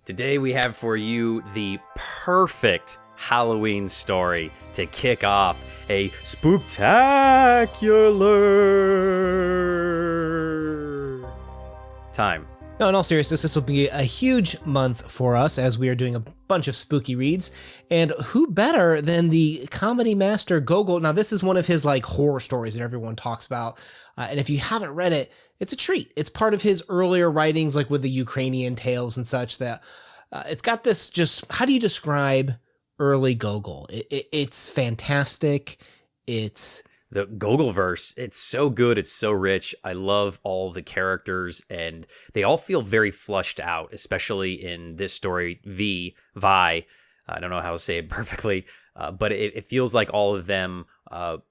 Today we have for you the perfect Halloween story to kick off a spooktacular time. No, in all seriousness, this will be a huge month for us as we are doing a bunch of spooky reads. And who better than the comedy master Gogol? Now, this is one of his horror stories that everyone talks about. And if you haven't read it, it's a treat. It's part of his earlier writings, like with the Ukrainian tales and such, that it's got this just, how do you describe early Gogol? It's fantastic. It's... The Gogolverse, it's so good, it's so rich. I love all the characters, and they all feel very flushed out, especially in this story, Vi. I don't know how to say it perfectly, but it feels like all of them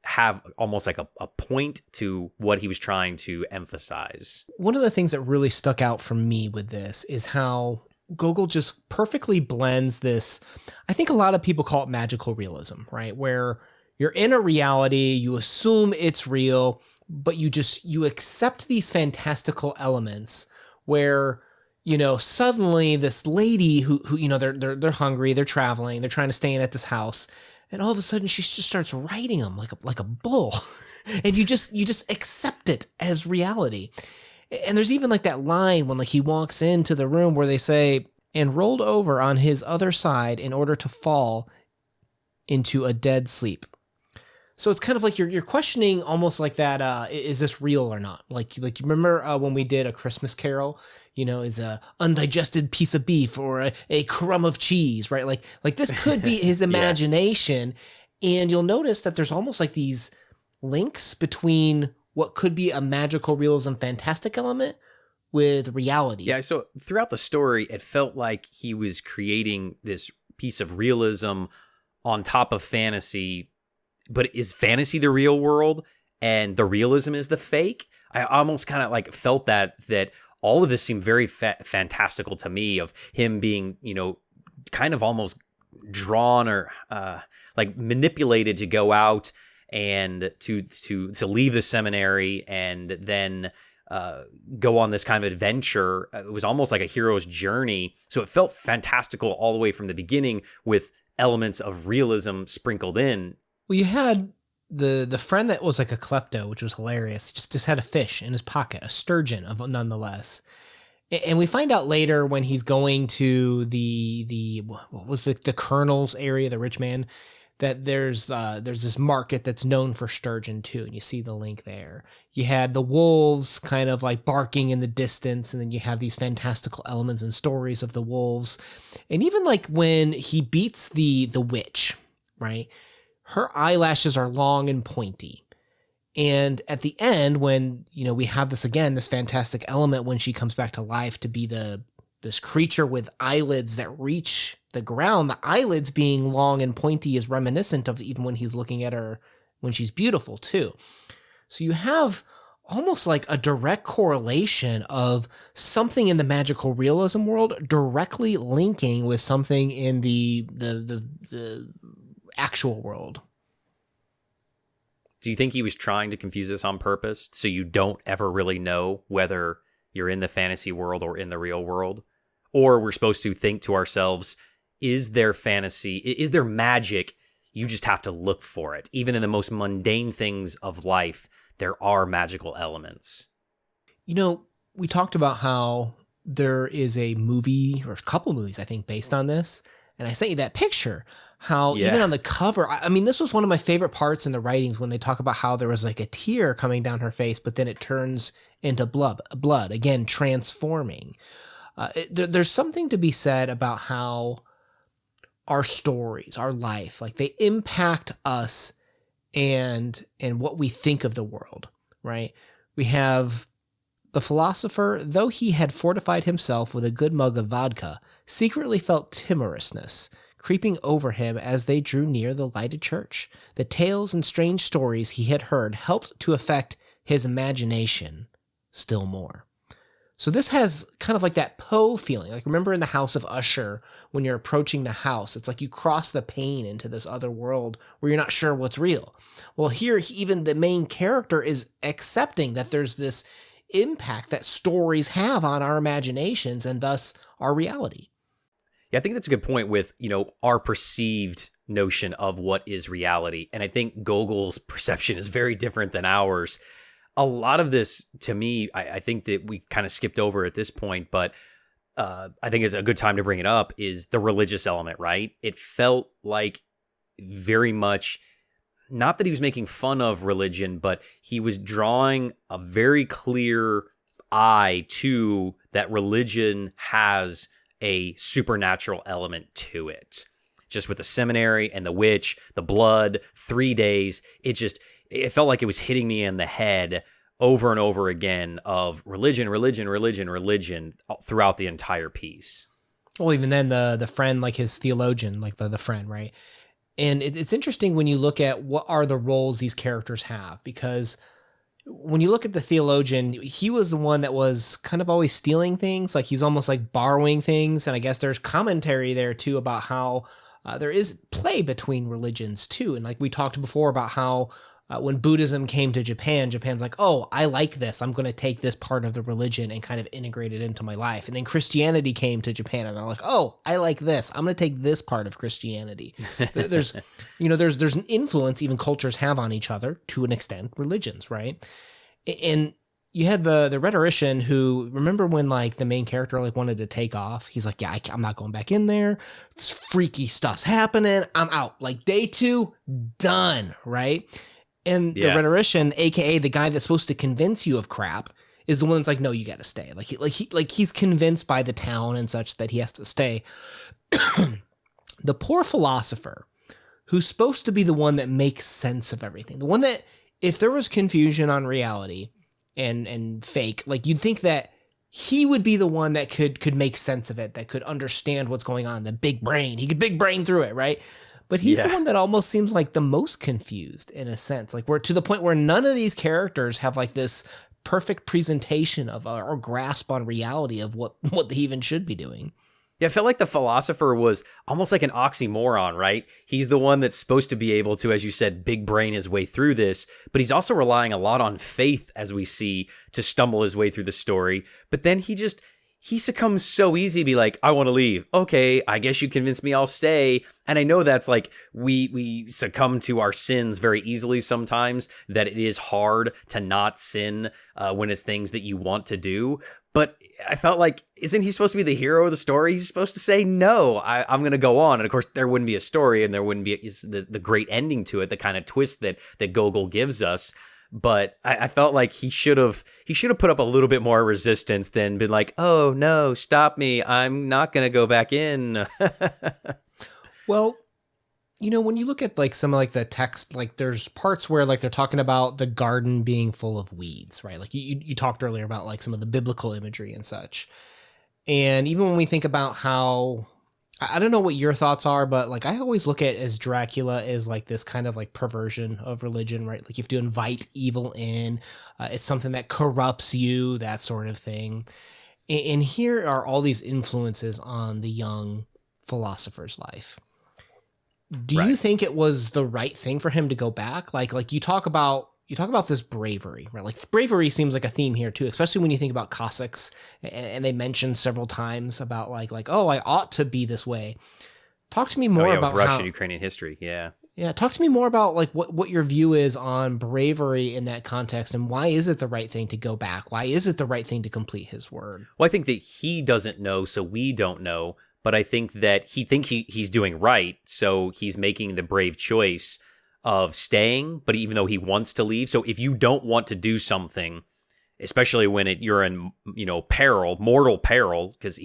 have almost like a point to what he was trying to emphasize. One of the things that really stuck out for me with this is how Gogol just perfectly blends this. I think a lot of people call it magical realism, right? Where you're in a reality, you assume it's real, but you accept these fantastical elements where, suddenly this lady who they're hungry, they're traveling, they're trying to stay in at this house, and all of a sudden she just starts riding them like a bull. And you just accept it as reality. And there's even that line when he walks into the room where they say, and rolled over on his other side in order to fall into a dead sleep. So it's kind of like you're questioning almost like that, is this real or not? Like you remember when we did A Christmas Carol, is a undigested piece of beef or a crumb of cheese, right? Like this could be his imagination. Yeah. And you'll notice that there's almost like these links between what could be a magical realism fantastic element with reality. Yeah, so throughout the story, it felt like he was creating this piece of realism on top of fantasy. But is fantasy the real world and the realism is the fake? I almost kind of felt that all of this seemed very fantastical to me, of him being, kind of almost drawn or manipulated to go out and to leave the seminary and then go on this kind of adventure. It was almost like a hero's journey. So it felt fantastical all the way from the beginning with elements of realism sprinkled in. Well, you had the friend that was like a klepto, which was hilarious. Just had a fish in his pocket, a sturgeon nonetheless. And we find out later when he's going to the what was it, the colonel's area, the rich man, that there's this market that's known for sturgeon too, and you see the link there. You had the wolves kind of barking in the distance, and then you have these fantastical elements and stories of the wolves. And even when he beats the witch, right? Her eyelashes are long and pointy. And at the end, when, we have this fantastic element when she comes back to life to be this creature with eyelids that reach the ground, the eyelids being long and pointy is reminiscent of even when he's looking at her when she's beautiful too. So you have almost like a direct correlation of something in the magical realism world directly linking with something in the actual world. Do you think he was trying to confuse us on purpose so you don't ever really know whether you're in the fantasy world or in the real world? Or we're supposed to think to ourselves, is there fantasy? Is there magic? You just have to look for it. Even in the most mundane things of life, there are magical elements. We talked about how there is a movie, or a couple movies, I think, based on this. And I sent you that picture, how even on the cover, this was one of my favorite parts in the writings when they talk about how there was a tear coming down her face, but then it turns into blood, again, transforming. There's something to be said about how our stories, our life, they impact us and what we think of the world, right? We have the philosopher, though he had fortified himself with a good mug of vodka, secretly felt timorousness creeping over him as they drew near the lighted church. The tales and strange stories he had heard helped to affect his imagination still more. So this has kind of that Poe feeling. Remember in the House of Usher, when you're approaching the house, it's you cross the pane into this other world where you're not sure what's real. Well, here, even the main character is accepting that there's this impact that stories have on our imaginations and thus our reality. Yeah, I think that's a good point with, our perceived notion of what is reality. And I think Gogol's perception is very different than ours. A lot of this, to me, I think that we kind of skipped over at this point, but I think it's a good time to bring it up, is the religious element, right? It felt like very much, not that he was making fun of religion, but he was drawing a very clear eye to that religion has a supernatural element to it. Just with the seminary and the witch, the blood, 3 days, it felt like it was hitting me in the head over and over again of religion throughout the entire piece. Well, even then the friend, like his theologian, like the friend, right? And it's interesting when you look at what are the roles these characters have, because when you look at the theologian, he was the one that was kind of always stealing things. Like he's almost like borrowing things. And I guess there's commentary there too about how there is play between religions too. And like we talked before about how when Buddhism came to Japan, Japan's like, oh, I like this. I'm going to take this part of the religion and kind of integrate it into my life. And then Christianity came to Japan and they're like, oh, I like this. I'm going to take this part of Christianity. There's an influence even cultures have on each other to an extent, religions, right? And you had the rhetorician who, remember when like the main character like wanted to take off? He's like, yeah, I'm not going back in there. It's freaky stuff's happening. I'm out. Like day 2, done, right? And the rhetorician, aka the guy that's supposed to convince you of crap, is the one that's like, no, you got to stay. He's convinced by the town and such that he has to stay. The poor philosopher, who's supposed to be the one that makes sense of everything, the one that, if there was confusion on reality and fake, like you'd think that he would be the one that could make sense of it, that could understand what's going on. The big brain, he could big brain through it, right? But he's the one that almost seems like the most confused in a sense. Like we're to the point where none of these characters have like this perfect presentation of or grasp on reality of what they even should be doing. Yeah, I felt like the philosopher was almost like an oxymoron, right? He's the one that's supposed to be able to, as you said, big brain his way through this, but he's also relying a lot on faith, as we see, to stumble his way through the story. But then he succumbs so easy to be like, I want to leave. Okay, I guess you convinced me, I'll stay. And I know that's like, we succumb to our sins very easily sometimes, that it is hard to not sin when it's things that you want to do. But I felt like, isn't he supposed to be the hero of the story? He's supposed to say, no, I'm going to go on. And of course, there wouldn't be a story and there wouldn't be the great ending to it, the kind of twist that Gogol gives us. But I felt like he should have put up a little bit more resistance than been like, oh, no, stop me. I'm not going to go back in. Well, when you look at like some of like the text, like there's parts where like they're talking about the garden being full of weeds, right? Like you talked earlier about like some of the biblical imagery and such. And even when we think about how, I don't know what your thoughts are, but like I always look at as Dracula as like this kind of like perversion of religion, right? Like you have to invite evil in. It's something that corrupts you, that sort of thing. And here are all these influences on the young philosopher's life. Do you think it was the right thing for him to go back? Like you talk about this bravery, right? Like bravery seems like a theme here too, especially when you think about Cossacks, and they mentioned several times about like, oh, I ought to be this way. Talk to me more about Russian Ukrainian history. Yeah. Yeah. Talk to me more about like what your view is on bravery in that context, and why is it the right thing to go back? Why is it the right thing to complete his word? Well, I think that he doesn't know, so we don't know. But I think that he's doing right, so he's making the brave choice of staying, but even though he wants to leave. So if you don't want to do something, especially when you're in, peril, mortal peril, because,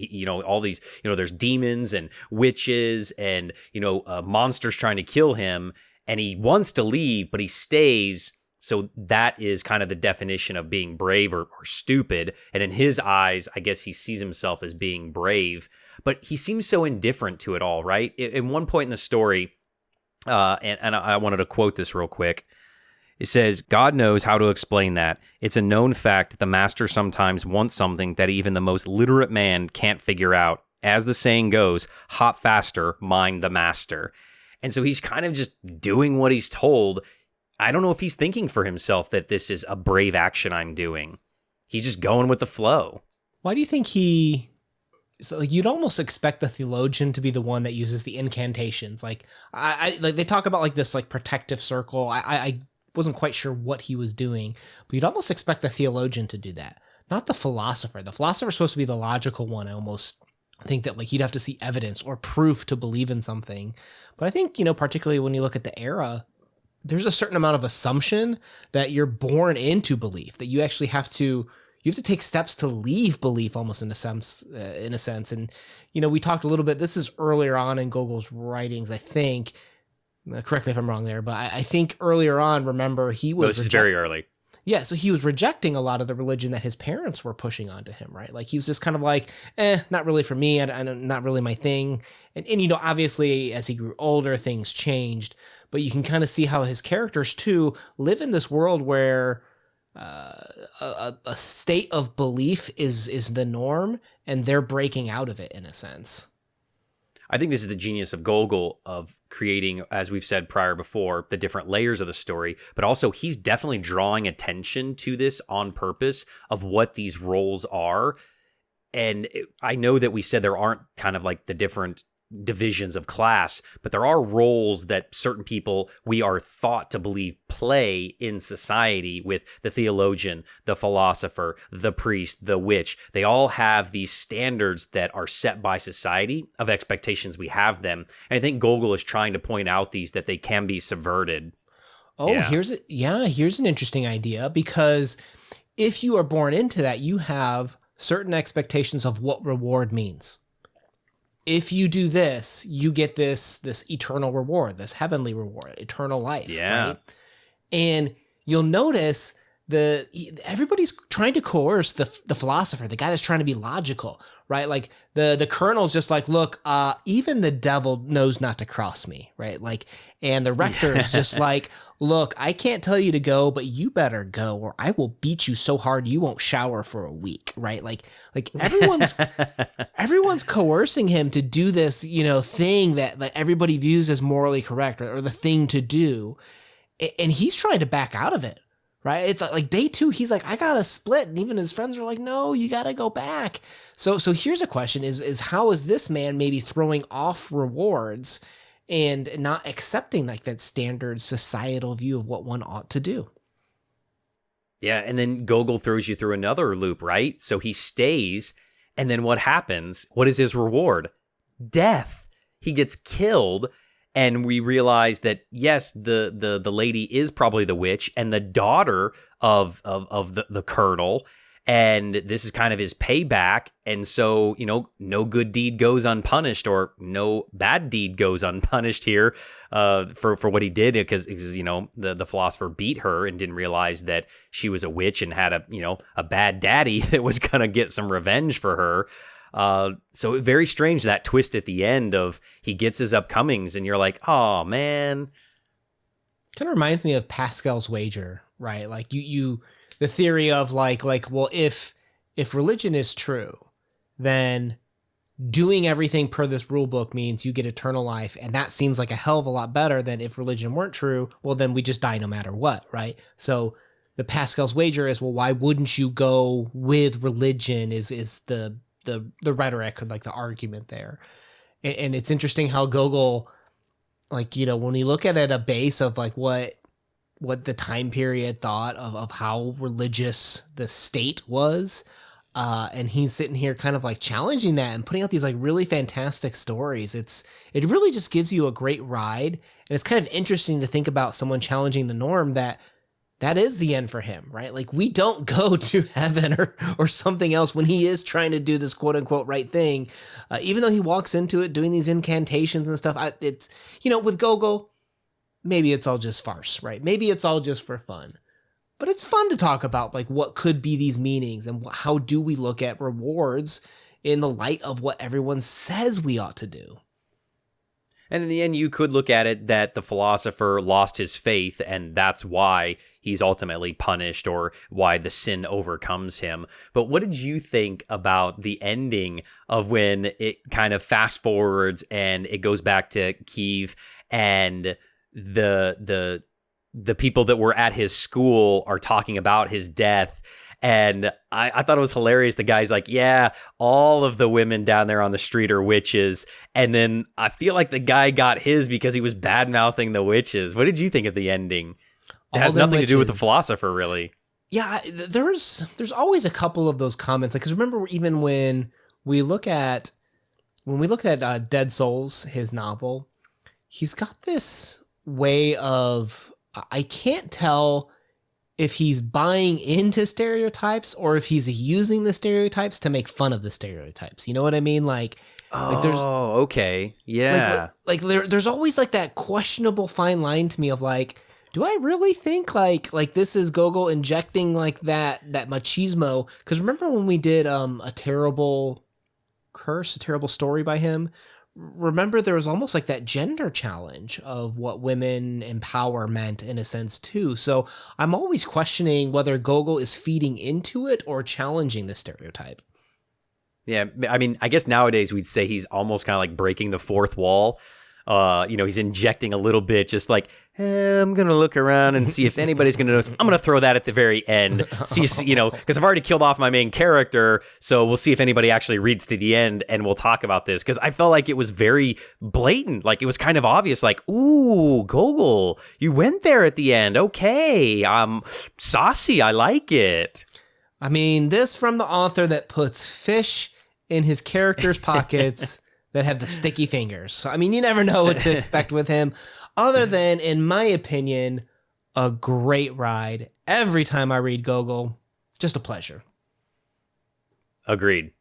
all these, there's demons and witches and, monsters trying to kill him, and he wants to leave, but he stays. So that is kind of the definition of being brave or stupid. And in his eyes, I guess he sees himself as being brave. But he seems so indifferent to it all, right? At one point in the story, and I wanted to quote this real quick. It says, God knows how to explain that. It's a known fact that the master sometimes wants something that even the most literate man can't figure out. As the saying goes, hot faster, mind the master. And so he's kind of just doing what he's told. I don't know if he's thinking for himself that this is a brave action I'm doing. He's just going with the flow. Why do you think he So like you'd almost expect the theologian to be the one that uses the incantations. Like I like they talk about like this like protective circle. I wasn't quite sure what he was doing, but you'd almost expect the theologian to do that, not the philosopher. The philosopher's supposed to be the logical one. I almost think that like you'd have to see evidence or proof to believe in something. But I think, particularly when you look at the era, there's a certain amount of assumption that you're born into belief, that you actually have to take steps to leave belief almost in a sense. And, we talked a little bit, this is earlier on in Gogol's writings, I think, correct me if I'm wrong there, but I think earlier on, remember, he was... This is very early. Yeah, so he was rejecting a lot of the religion that his parents were pushing onto him, right? Like he was just kind of like, not really for me, not really my thing. And obviously as he grew older, things changed, but you can kind of see how his characters too live in this world where a state of belief is the norm, and they're breaking out of it in a sense. I think this is the genius of Gogol of creating, as we've said prior before, the different layers of the story, but also he's definitely drawing attention to this on purpose of what these roles are. And I know that we said there aren't kind of like the different divisions of class, but there are roles that certain people we are thought to believe play in society, with the theologian, the philosopher, the priest, the witch. They all have these standards that are set by society of expectations we have them. And I think Gogol is trying to point out that they can be subverted. Oh, yeah. Here's an interesting idea, because if you are born into that, you have certain expectations of what reward means. If you do this, you get this eternal reward, this heavenly reward, eternal life. Yeah. Right? And you'll notice everybody's trying to coerce the philosopher, the guy that's trying to be logical, right? Like the colonel's just like, look, even the devil knows not to cross me, right? Like, and the rector is just like, look, I can't tell you to go, but you better go, or I will beat you so hard you won't shower for a week, right? Like everyone's coercing him to do this, thing that like everybody views as morally correct, or the thing to do, and he's trying to back out of it. Right. It's like day 2, he's like, I got to split. And even his friends are like, no, you got to go back. So here's a question is how is this man maybe throwing off rewards and not accepting like that standard societal view of what one ought to do? Yeah. And then Gogol throws you through another loop, right? So he stays. And then what happens? What is his reward? Death. He gets killed. And we realize that, yes, the lady is probably the witch and the daughter of the colonel. And this is kind of his payback. And so, no good deed goes unpunished, or no bad deed goes unpunished here for what he did, because the philosopher beat her and didn't realize that she was a witch and had a bad daddy that was going to get some revenge for her. So very strange, that twist at the end of he gets his upcomings and you're like, oh man. Kind of reminds me of Pascal's wager, right? Like the theory of like, well, if religion is true, then doing everything per this rule book means you get eternal life. And that seems like a hell of a lot better than if religion weren't true. Well, then we just die no matter what, right? So the Pascal's wager is, well, why wouldn't you go with religion is the rhetoric, like the argument there. And it's interesting how Gogol, like, when you look at it at a base of like what the time period thought of how religious the state was, and he's sitting here kind of like challenging that and putting out these like really fantastic stories. It really just gives you a great ride. And it's kind of interesting to think about someone challenging the norm that is the end for him, right? Like we don't go to heaven or something else when he is trying to do this quote unquote right thing. Even though he walks into it doing these incantations and stuff, it's, with Gogol, maybe it's all just farce, right? Maybe it's all just for fun, but it's fun to talk about like what could be these meanings and how do we look at rewards in the light of what everyone says we ought to do. And in the end, you could look at it that the philosopher lost his faith, and that's why he's ultimately punished, or why the sin overcomes him. But what did you think about the ending of when it kind of fast forwards and it goes back to Kiev, and the people that were at his school are talking about his death, And I thought it was hilarious. The guy's like, yeah, all of the women down there on the street are witches. And then I feel like the guy got his because he was bad-mouthing the witches. What did you think of the ending? It has nothing to do with the philosopher, really. Yeah, there's always a couple of those comments. Because remember, even when we look at Dead Souls, his novel, he's got this way of, I can't tell if he's buying into stereotypes or if he's using the stereotypes to make fun of the stereotypes. You know what I mean? Okay. Yeah. There's always like that questionable fine line to me of like, do I really think like this is Gogol injecting like that machismo? Because remember when we did a terrible story by him? Remember there was almost like that gender challenge of what women empower meant in a sense too. So I'm always questioning whether Gogol is feeding into it or challenging the stereotype. Yeah, I mean, I guess nowadays we'd say he's almost kind of like breaking the fourth wall. He's injecting a little bit, just like, I'm going to look around and see if anybody's going to notice. I'm going to throw that at the very end, because I've already killed off my main character. So we'll see if anybody actually reads to the end and we'll talk about this. Because I felt like it was very blatant. Like it was kind of obvious, like, ooh, Gogol, you went there at the end. Okay, saucy. I like it. I mean, this from the author that puts fish in his characters' pockets that have the sticky fingers. So, I mean, you never know what to expect with him, other than, in my opinion, a great ride. Every time I read Gogol, just a pleasure. Agreed.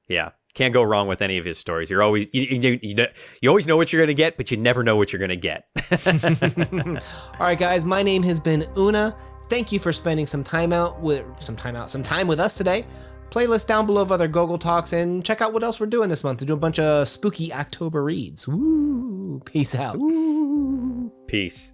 Yeah. Can't go wrong with any of his stories. You're always you always know what you're going to get, but you never know what you're going to get. All right, guys, my name has been Una. Thank you for spending some time with us today. Playlist down below of other Gogol talks, and check out what else we're doing this month to do a bunch of spooky October reads. Woo! Peace out. Ooh. Peace.